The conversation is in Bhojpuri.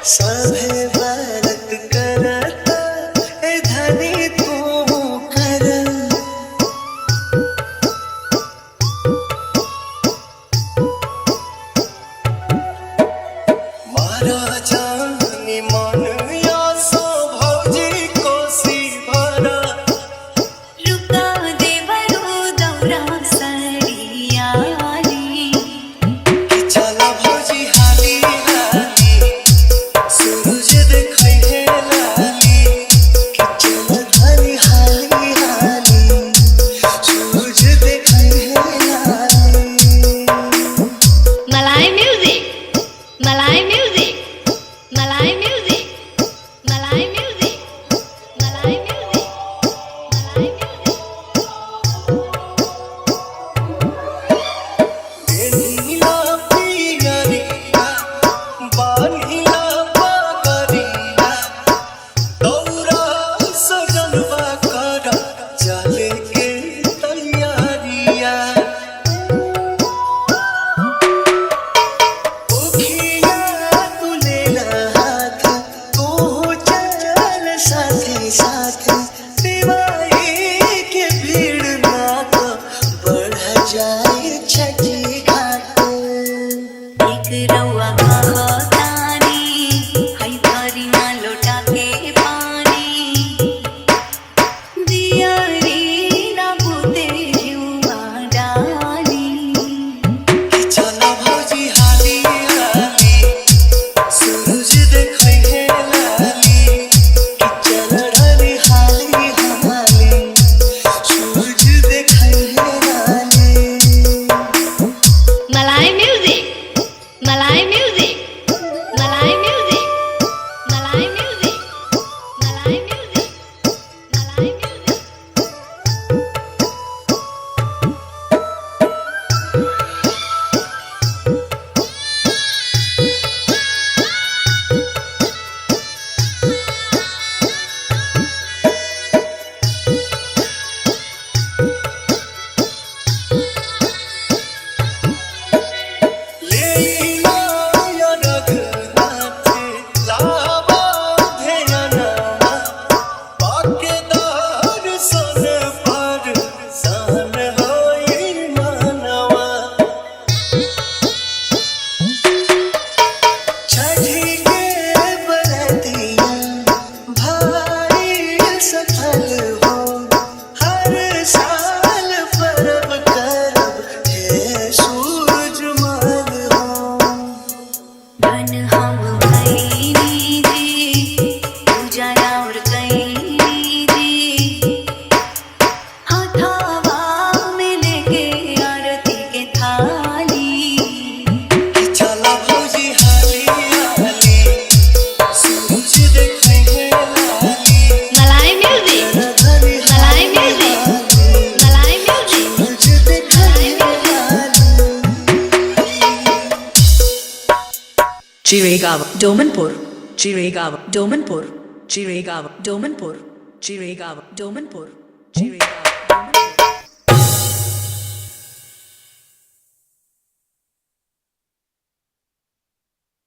सभे व्रत करत ए धनी तू कर। मारा जानी मन यासो भौजी कोसी भरा। रुका देवरू दौरा सरियाली। चला भौजी हाली हाली सूरज देखै हे लाली। चला हाली हाली हाली सूरज देखै हे लाली। मलाई म्यूजिक, मलाई म्यूजिक, मलाई म्यूजिक, मलाई म्यूजिक, मलाई म्यूजिक, मलाई म्यूजिक। बेनिला पियरिया बानिला पगरिया। दौरा सजनवा कर चले के तैयारिया। ओखिया तू लेला हाथ तू चल साथे साथे। दिवाई के भीड़ ना तो बढ़ जाए छठी घाट। एक रउआ कहतानी हई भरी ना लोटा के पानी। दियारी ना बुते जुआ डाली। चला भौजी हाली हाली सूरज देखै हे लाली। चला ढाली हाली हाली सूरज देखै हे लाली। मलाई म्यूजिक, मलाई म्यूजिक, मलाई म्यूजिक, मलाई म्यूजिक, मलाई म्यूजिक, मलाई म्यूजिक। लेइला या रघ हाथे लावा धेयना। पाके दर्शन पर सान होई मनवा। छठी के बरतिया भारी सफल हो। हर साल परब करब हे सूरज मल हो। धन हम भैनी जी पूजा और कैनी जी। हथवा में लेके आरती के थाली। चला भौजी हाली हाली सूरज देखै हे लाली। मलाई म्यूजिक, धनी मलाई म्यूजिक, मलाई म्यूजिक, सूरज देखै हे लाली। Chiragawa, Domanpur, Chiragawa, Domanpur, Chiragawa, Domanpur, Chiragawa, Domanpur, Chiragawa.